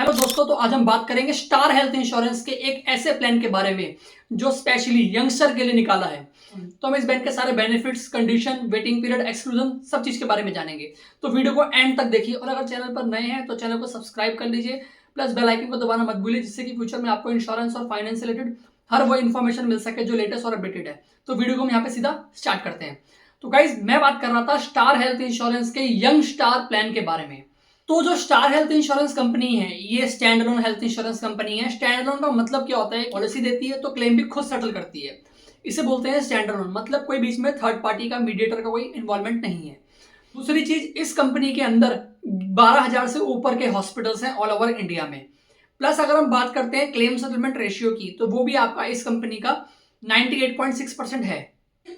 Hello दोस्तों, तो आज हम बात करेंगे स्टार हेल्थ इंश्योरेंस के एक ऐसे प्लान के बारे में जो स्पेशली यंगस्टर के लिए निकाला है। तो हम इस बैंक के सारे benefits, condition, waiting period, exclusion सब चीज के बारे में जानेंगे। तो वीडियो को एंड तक देखिए और अगर चैनल पर नए हैं तो चैनल को सब्सक्राइब कर लीजिए, प्लस बेल आइकन को दबाना मत भूलिए, जिससे कि फ्यूचर में आपको इंश्योरेंस और फाइनेंस से रिलेटेड हर वो इन्फॉर्मेशन मिल सके जो लेटेस्ट और अपडेटेड है। तो वीडियो को हम यहाँ पे सीधा स्टार्ट करते हैं। तो गाइज, मैं बात कर रहा था स्टार हेल्थ इंश्योरेंस के यंग स्टार प्लान के बारे में। तो जो स्टार हेल्थ इंश्योरेंस कंपनी है, ये stand alone health insurance company है। स्टैंड अलोन का मतलब क्या होता है? पॉलिसी देती है तो क्लेम भी खुद सेटल करती है। इसे बोलते हैं स्टैंड अलोन, मतलब कोई बीच में थर्ड पार्टी का, मीडिएटर का कोई इन्वॉल्वमेंट नहीं है। दूसरी चीज, इस कंपनी के अंदर 12,000 से ऊपर के हॉस्पिटल्स हैं ऑल ओवर इंडिया में। प्लस अगर हम बात करते हैं क्लेम सेटलमेंट रेशियो की, तो वो भी आपका इस कंपनी का 98.6% है।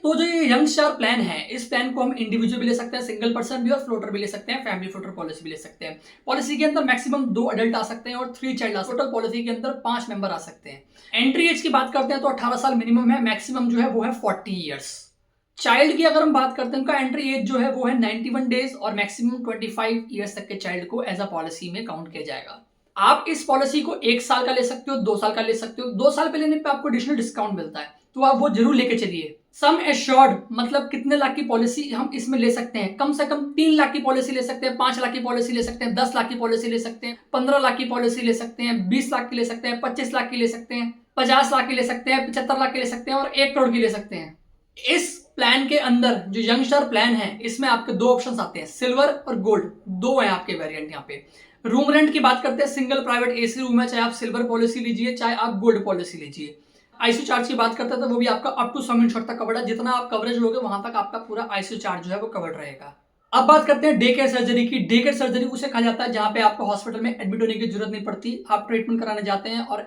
तो जो ये यंग स्टार प्लान है, इस प्लान को हम इंडिविजुअल भी ले सकते हैं, सिंगल पर्सन भी, और फ्लोटर भी ले सकते हैं, फैमिली फ्लोटर पॉलिसी भी ले सकते हैं। पॉलिसी के अंदर मैक्सिमम 2 अडल्ट आ सकते हैं और 3 चाइल्ड आ सकते हैं। टोटल पॉलिसी के अंदर 5 मेंबर आ सकते हैं। एंट्री एज की बात करते हैं तो 18 साल मिनिमम है, मैक्सिमम जो है वो है 40 ईयर्स। चाइल्ड की अगर हम बात करते हैं, उनका एंट्री एज जो है वो है 91 डेज और मैक्सिमम 25 ईयर्स तक के चाइल्ड को एज अ पॉलिसी में काउंट किया जाएगा। आप इस पॉलिसी को 1 साल का ले सकते हो, 2 साल का ले सकते हो। 2 साल पे लेने पे आपको एडिशनल डिस्काउंट मिलता है, तो आप वो जरूर लेके चलिए। सम एश्योर्ड मतलब कितने लाख की पॉलिसी हम इसमें ले सकते हैं? कम से कम 3 लाख की पॉलिसी ले सकते हैं, 5 लाख की पॉलिसी ले सकते हैं, 10 लाख की पॉलिसी ले सकते हैं, 15 लाख की पॉलिसी ले सकते हैं, 20 लाख की ले सकते हैं, 25 लाख की ले सकते हैं, 50 लाख की ले सकते हैं, 75 लाख की ले सकते हैं और 1 करोड़ की ले सकते हैं। इस प्लान के अंदर जो यंगस्टर प्लान है, इसमें आपके 2 ऑप्शंस आते हैं, सिल्वर और गोल्ड। 2 हैं आपके वेरिएंट यहाँ पे। रूम रेंट की बात करते हैं, सिंगल प्राइवेट एसी रूम है, चाहे आप सिल्वर पॉलिसी लीजिए चाहे आप गोल्ड पॉलिसी लीजिए। आईसीयू चार्ज की बात करते हैं तो वो भी आपका अप टू सम इंश्योर तक कवर्ड है। जितना आप कवरेज लोगे वहां तक आपका पूरा आईसीयू चार्ज जो है वो कवर्ड रहेगा। अब बात करते हैं डे केयर सर्जरी की। डे केयर सर्जरी उसे कहा जाता है जहां पे आपको हॉस्पिटल में एडमिट होने की जरूरत नहीं पड़ती। आप ट्रीटमेंट कराने जाते हैं और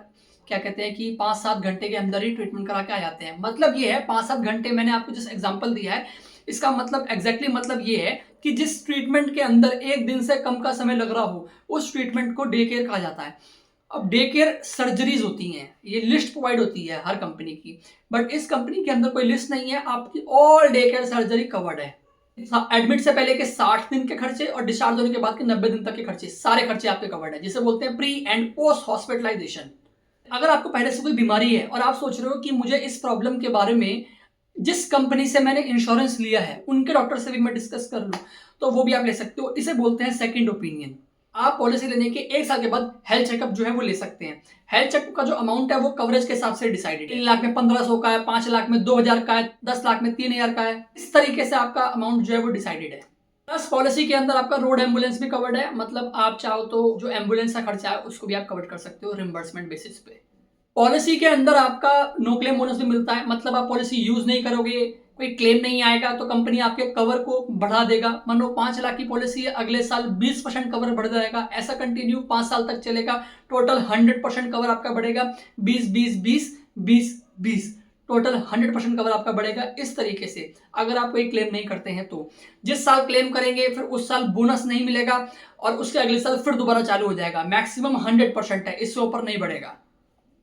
क्या कहते हैं कि 5-7 घंटे के अंदर ही ट्रीटमेंट करा के आ जाते हैं। मतलब ये है 5-7 घंटे, मैंने आपको जिस एग्जांपल दिया है इसका मतलब एग्जैक्टली मतलब ये है कि जिस ट्रीटमेंट के अंदर 1 दिन से कम का समय लग रहा हो, उस ट्रीटमेंट को डे केयर कहा जाता है। अब डे केयर सर्जरीज होती हैं, ये लिस्ट प्रोवाइड होती है हर कंपनी की, बट इस कंपनी के अंदर कोई लिस्ट नहीं है। आपकी all day care surgery covered है। एडमिट से पहले के 60 दिन के खर्चे और डिस्चार्ज होने के बाद के 90 दिन तक के खर्चे, सारे खर्चे आपके कवर्ड है, जिसे बोलते हैं प्री एंड पोस्ट हॉस्पिटलाइजेशन। अगर आपको पहले से कोई बीमारी है और आप सोच रहे हो कि मुझे इस प्रॉब्लम के बारे में जिस कंपनी से मैंने इंश्योरेंस लिया है उनके डॉक्टर से भी मैं डिस्कस कर लूं, तो वो भी आप ले सकते हो। इसे बोलते हैं सेकंड ओपिनियन। आप पॉलिसी लेने के 1 साल के बाद हेल्थ चेकअप जो है वो ले सकते हैं। हेल्थ चेकअप का जो अमाउंट है वो कवरेज के हिसाब से डिसाइडेड है। 3 लाख में 1500 का है, 5 लाख में 2000 का है, 10 लाख में 3000 का है। इस तरीके से आपका अमाउंट जो है वो डिसाइडेड है। प्लस पॉलिसी के अंदर आपका रोड एम्बुलेंस भी कवर्ड है, मतलब आप चाहो तो जो एम्बुलेंस का खर्चा है उसको भी आप कवर कर सकते हो रिम्बर्समेंट बेसिस पे। पॉलिसी के अंदर आपका नो क्लेम बोनस भी मिलता है, मतलब आप पॉलिसी यूज नहीं करोगे, कोई क्लेम नहीं आएगा तो कंपनी आपके कवर को बढ़ा देगा। मानो 5 लाख की पॉलिसी है, अगले साल 20% कवर बढ़ जाएगा। ऐसा कंटिन्यू 5 साल तक चलेगा। टोटल 100% कवर आपका बढ़ेगा। 20-20-20-20-20 टोटल 100% कवर आपका बढ़ेगा। इस तरीके से अगर आप कोई क्लेम नहीं करते हैं तो जिस साल क्लेम करेंगे फिर उस साल बोनस नहीं मिलेगा और उसके अगले साल फिर दोबारा चालू हो जाएगा। मैक्सिमम 100% है, इससे ऊपर नहीं बढ़ेगा।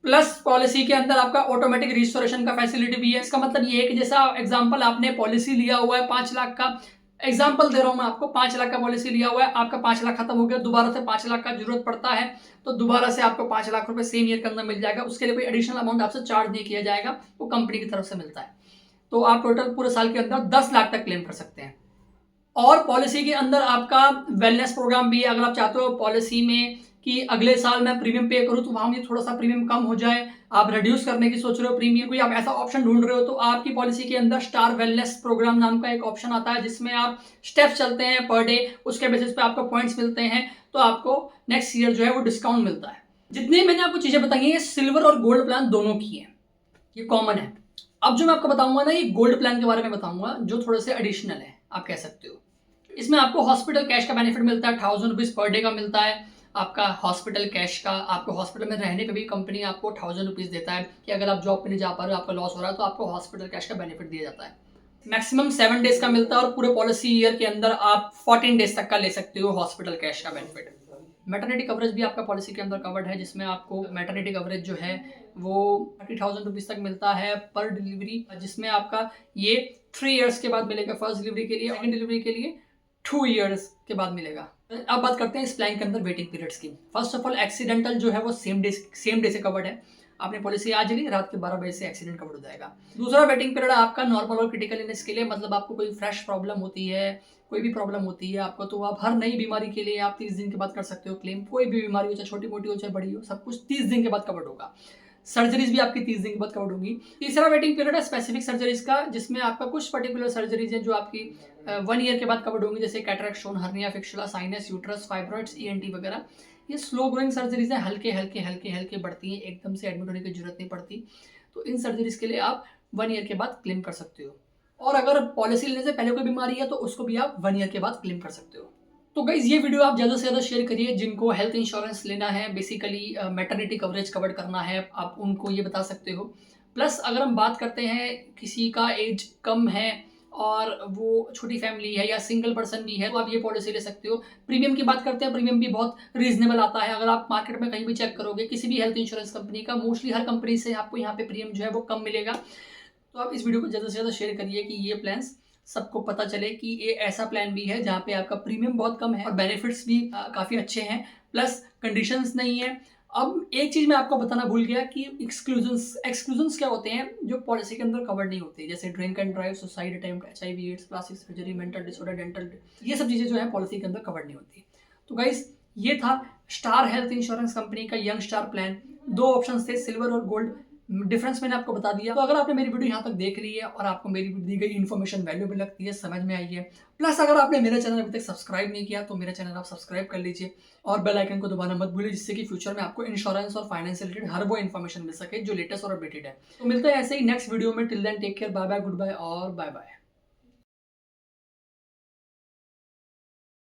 प्लस पॉलिसी के अंदर आपका ऑटोमेटिक रिस्टोरेशन का फैसिलिटी भी है। इसका मतलब ये है कि जैसा एग्जांपल आपने पॉलिसी लिया हुआ है 5 लाख का, एग्जांपल दे रहा हूं मैं आपको, 5 लाख का पॉलिसी लिया हुआ है, आपका 5 लाख खत्म हो गया, दोबारा से 5 लाख का जरूरत पड़ता है तो दोबारा से आपको 5 लाख रुपए सेम ईयर के अंदर मिल जाएगा। उसके लिए कोई एडिशनल अमाउंट आपसे चार्ज नहीं किया जाएगा, वो कंपनी की तरफ से मिलता है। तो आप टोटल पूरे साल के अंदर 10 लाख तक क्लेम कर सकते हैं। और पॉलिसी के अंदर आपका वेलनेस प्रोग्राम भी है। अगर आप चाहते हो पॉलिसी में कि अगले साल मैं प्रीमियम पे करूं तो वहां मुझे थोड़ा सा प्रीमियम कम हो जाए, आप रिड्यूस करने की सोच रहे हो प्रीमियम, कोई आप ऐसा ऑप्शन ढूंढ रहे हो, तो आपकी पॉलिसी के अंदर स्टार वेलनेस प्रोग्राम नाम का एक ऑप्शन आता है, जिसमें आप स्टेप्स चलते हैं पर डे, उसके बेसिस पे आपको पॉइंट्स मिलते हैं, तो आपको नेक्स्ट ईयर जो है वो डिस्काउंट मिलता है। जितनी मैंने आपको चीजें बताई हैं, सिल्वर और गोल्ड प्लान दोनों की है, ये कॉमन है। अब जो मैं आपको बताऊंगा ना, ये गोल्ड प्लान के बारे में बताऊंगा जो थोड़े से एडिशनल है, आप कह सकते हो। इसमें आपको हॉस्पिटल कैश का बेनिफिट मिलता है, 1000 रुपीज पर डे का मिलता है आपका हॉस्पिटल कैश का। आपको हॉस्पिटल में रहने पे भी कंपनी आपको 1000 रुपीज देता है कि अगर आप जॉब पे नहीं जा पा रहे हो, आपका लॉस हो रहा है, तो आपको हॉस्पिटल कैश का बेनिफिट दिया जाता है। मैक्सिमम 7 डेज का मिलता है और पूरे पॉलिसी ईयर के अंदर आप 14 डेज तक का ले सकते हो हॉस्पिटल कैश का बेनिफिट। मैटरनिटी कवरेज भी आपका पॉलिसी के अंदर कवर्ड है, जिसमें आपको मैटरनिटी कवरेज जो है वो 30,000 रुपीज तक मिलता है पर डिलीवरी, जिसमें आपका ये 3 ईयर्स के बाद मिलेगा, फर्स्ट डिलीवरी के लिए, सेकंड डिलीवरी के लिए 2 ईयर्स के बाद मिलेगा। अब बात करते हैं इस प्लान के अंदर वेटिंग पीरियड्स की। फर्स्ट ऑफ ऑल एक्सीडेंटल जो है वो सेम डे से कवर्ड है। आपने पॉलिसी आज ली, रात के 12 बजे से एक्सीडेंट कवर हो जाएगा। दूसरा वेटिंग पीरियड आपका नॉर्मल और क्रिटिकल इलनेस के लिए, मतलब आपको कोई फ्रेश प्रॉब्लम होती है, कोई भी प्रॉब्लम होती है आपको, तो आप हर नई बीमारी के लिए आप 30 दिन के बाद कर सकते हो क्लेम। कोई भी बीमारी हो, चाहे छोटी मोटी हो चाहे बड़ी हो, सब कुछ 30 दिन के बाद कवर्ड होगा। सर्जरीज भी आपकी 30 दिन के बाद कवर्ड होगी। तीसरा वेटिंग पीरियड है स्पेसिफिक सर्जरीज का, जिसमें आपका कुछ पर्टिकुलर सर्जरीज हैं जो आपकी 1 ईयर के बाद कवर्ड होंगी, जैसे cataract, stone, hernia, fistula, sinus, uterus, fibroids, ENT वगैरह। ये स्लो ग्रोइंग सर्जरीज हैं, हल्के हल्के हल्के हल्के बढ़ती हैं, एकदम से एडमिट होने की जरूरत नहीं पड़ती। तो इन सर्जरीज के लिए आप 1 ईयर के बाद क्लेम कर सकते हो। और अगर पॉलिसी लेने से पहले कोई बीमारी है तो उसको भी आप 1 ईयर के बाद क्लेम कर सकते हो। तो गाइज ये वीडियो आप ज़्यादा से ज़्यादा शेयर करिए। जिनको हेल्थ इंश्योरेंस लेना है, बेसिकली मैटरनिटी कवरेज कवर करना है, आप उनको ये बता सकते हो। प्लस अगर हम बात करते हैं किसी का एज कम है और वो छोटी फैमिली है या सिंगल पर्सन भी है, तो आप ये पॉलिसी ले सकते हो। प्रीमियम की बात करते हैं, प्रीमियम भी बहुत रीजनेबल आता है। अगर आप मार्केट में कहीं भी चेक करोगे किसी भी हेल्थ इंश्योरेंस कंपनी का, मोस्टली हर कंपनी से आपको यहाँ पे प्रीमियम जो है वो कम मिलेगा। तो आप इस वीडियो को ज़्यादा से ज़्यादा शेयर करिए कि ये प्लान्स सबको पता चले कि ये ऐसा प्लान भी है जहाँ पे आपका प्रीमियम बहुत कम है और बेनिफिट्स भी काफ़ी अच्छे हैं, प्लस कंडीशंस नहीं है। अब एक चीज़ मैं आपको बताना भूल गया कि एक्सक्लूजन्स क्या होते हैं जो पॉलिसी के अंदर कवर नहीं होते, जैसे drink and drive, suicide attempt, HIV, AIDS, plastic surgery, mental disorder, dental, ये सब चीज़ें जो है पॉलिसी के अंदर कवर नहीं होती। तो गाइज ये था स्टार हेल्थ इंश्योरेंस कंपनी का यंग स्टार प्लान। 2 ऑप्शन थे, सिल्वर और गोल्ड। डिफरेंस मैंने आपको बता दिया। तो अगर आपने मेरी वीडियो यहाँ तक देख ली है और आपको मेरी दी गई इन्फॉर्मेशन वैल्यूएबल लगती है, समझ में आई है, प्लस अगर आपने मेरा चैनल अभी तक सब्सक्राइब नहीं किया तो मेरा चैनल आप सब्सक्राइब कर लीजिए और बेल आइकन को दबाना मत भूलिए, जिससे कि फ्यूचर में आपको इंश्योरेंस और फाइनेंस से रिलेटेड हर वो इन्फॉर्मेशन मिल सके जो लेटेस्ट और अपडेटेड है। तो मिलते हैं ऐसे ही नेक्स्ट वीडियो में। Till then take care, bye bye, goodbye और बाय बाय।